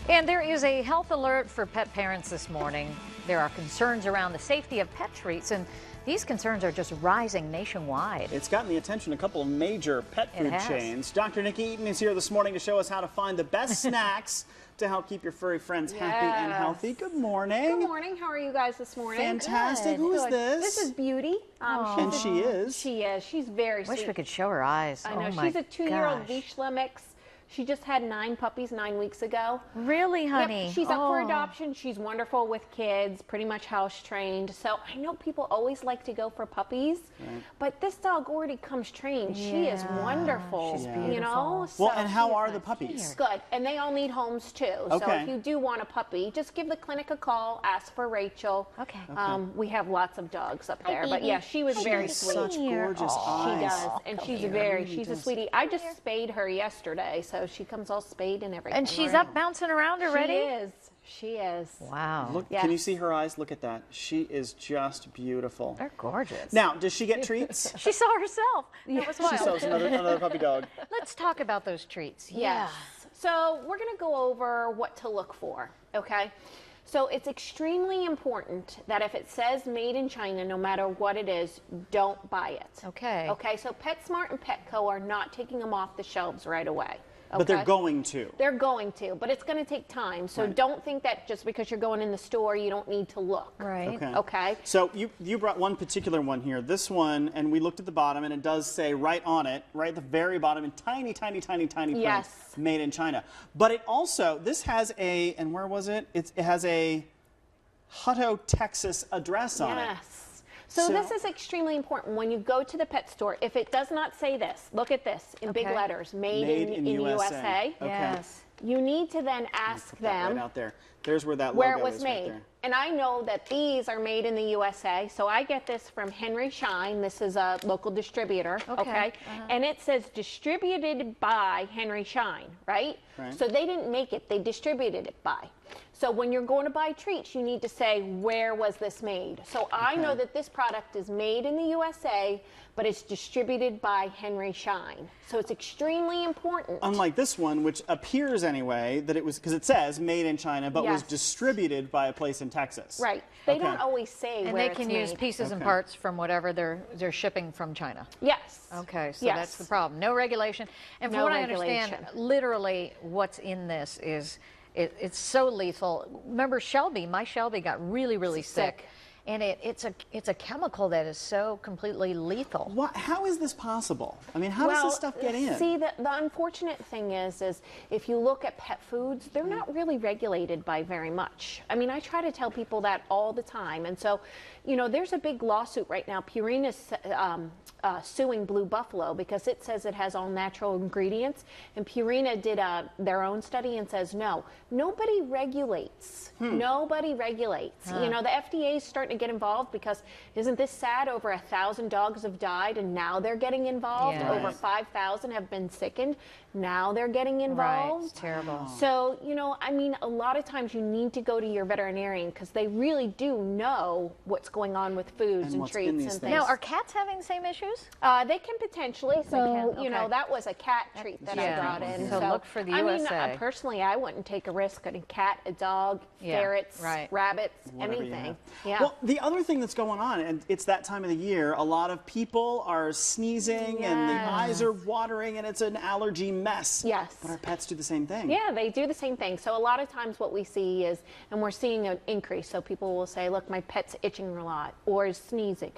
And there is a health alert for pet parents this morning. There are concerns around the safety of pet treats, and these concerns are just rising nationwide. It's gotten the attention of a couple of major pet food chains. Dr. Nikki Eaton is here this morning to show us how to find the best snacks to help keep your furry friends happy and healthy. Good morning. Good morning. How are you guys this morning? Fantastic. Who is this? This is Beauty. And she is? She is. She's very sweet. Wish we could show her eyes. I know. Oh She's a 2-year-old Vizsla mix. She just had 9 puppies 9 weeks ago. Really, honey? Yep, she's up for adoption. She's wonderful with kids, pretty much house trained. So I know people always like to go for puppies, but this dog already comes trained. Yeah. She is wonderful. She's beautiful. You know? Well, and how are the puppies? Good. And they all need homes too. Okay. So if you do want a puppy, just give the clinic a call, ask for Rachel. Okay. We have lots of dogs up there. But yeah, she was very sweet. Such gorgeous eyes. She does. And she's a sweetie. I just spayed her yesterday, so she comes all spayed and everything. And she's up bouncing around already? She is. She is. Wow. Look, can you see her eyes? Look at that. She is just beautiful. They're gorgeous. Now, does she get treats? She saw herself. That was wild. She saw another puppy dog. Let's talk about those treats. Yes. So we're going to go over what to look for, okay? So it's extremely important that if it says made in China, no matter what it is, don't buy it. Okay. Okay, so PetSmart and Petco are not taking them off the shelves right away. Okay? But they're going to. They're going to, but it's going to take time. So don't think that just because you're going in the store, you don't need to look. Right. Okay. So you brought one particular one here. This one, and we looked at the bottom, and it does say right on it, right at the very bottom, in tiny, tiny, tiny, tiny print, made in China. But it also, this has a, and where was it? It has a Hutto, Texas address on it. Yes. So this is extremely important. When you go to the pet store, if it does not say this, look at this in big letters, made in USA. Okay. Yes. You need to then ask them right out there. There's where that where logo it was is made. right there. And I know that these are made in the USA. So I get this from Henry Schein. This is a local distributor. Okay. And it says distributed by Henry Schein, right? So they didn't make it, they distributed it by. So when you're going to buy treats, you need to say, where was this made? So I know that this product is made in the USA, but it's distributed by Henry Schein. So it's extremely important. Unlike this one, which appears anyway, that it was, because it says made in China, but was distributed by a place in Texas. Right. They don't always say and where they can use pieces and parts from whatever they're shipping from China. Yes. Okay, so that's the problem. No regulation. And from what I understand, literally what's in this is it's so lethal. Remember Shelby, my Shelby got really, really sick. And it's a chemical that is so completely lethal. How is this possible? I mean, how does this stuff get in? See, the unfortunate thing is if you look at pet foods, they're not really regulated by very much. I mean, I try to tell people that all the time. And so, you know, there's a big lawsuit right now. Purina's suing Blue Buffalo because it says it has all natural ingredients. And Purina did their own study and says, no, nobody regulates. Nobody regulates. You know, the FDA is starting to get involved because isn't this sad? Over 1,000 dogs have died and now they're getting involved. Over 5,000 have been sickened. Now they're getting involved. Right, it's terrible. So, you know, I mean, a lot of times you need to go to your veterinarian because they really do know what's going on with foods and treats and things. Now, are cats having the same issues? They can potentially. So, you know, that was a cat treat that I brought in. So look for the USA. I mean, personally, I wouldn't take a risk on a cat, a dog, ferrets, rabbits, anything. Well, the other thing that's going on, and it's that time of the year, a lot of people are sneezing and the eyes are watering and it's an allergy mess. Yes. But our pets do the same thing. Yeah, they do the same thing. So a lot of times what we see is, and we're seeing an increase, so people will say, look, my pet's itching a lot or is sneezing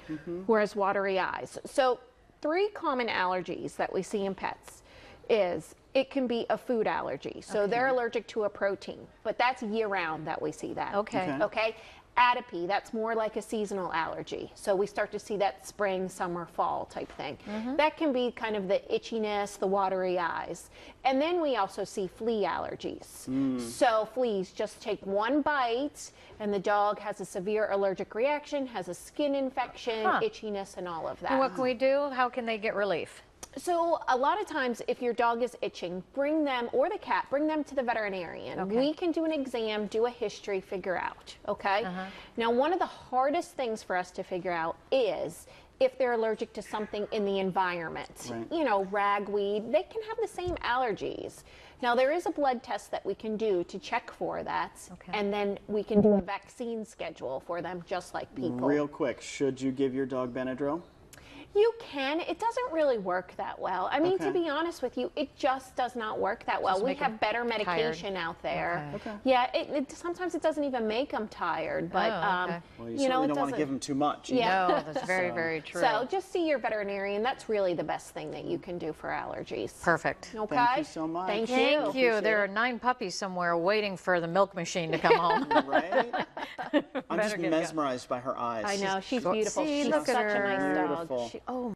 or has watery eyes. So 3 common allergies that we see in pets is it can be a food allergy. So they're allergic to a protein, but that's year round that we see that. Okay. Atopy, that's more like a seasonal allergy. So we start to see that spring, summer, fall type thing. That can be kind of the itchiness, the watery eyes. And then we also see flea allergies. So fleas, just take one bite and the dog has a severe allergic reaction, has a skin infection, itchiness, and all of that. And what can we do? How can they get relief? So a lot of times if your dog is itching, bring them, or the cat, bring them to the veterinarian. We can do an exam, do a history, figure out, okay? Now, one of the hardest things for us to figure out is if they're allergic to something in the environment. You know, ragweed, they can have the same allergies. Now, there is a blood test that we can do to check for that, Okay. and then we can do a vaccine schedule for them, just like people. Real quick, should you give your dog Benadryl? You can. It doesn't really work that well. I mean, Okay. to be honest with you, it just does not work that well. We make have 'em better medication out there. Okay. Okay. Yeah, sometimes it doesn't even make them tired, but Oh, okay. Well, you you certainly know, it don't want to doesn't. give them too much. either. Yeah. No, that's very, very true. So just see your veterinarian. That's really the best thing that you can do for allergies. Perfect. Okay. Thank you so much. Thank you. Thank you. Appreciate There it. are 9 puppies somewhere waiting for the milk machine to come home. Right? I'm just Better get mesmerized by her eyes. I know she's Go- beautiful. See, She's look such at a nice her. dog. Beautiful. Oh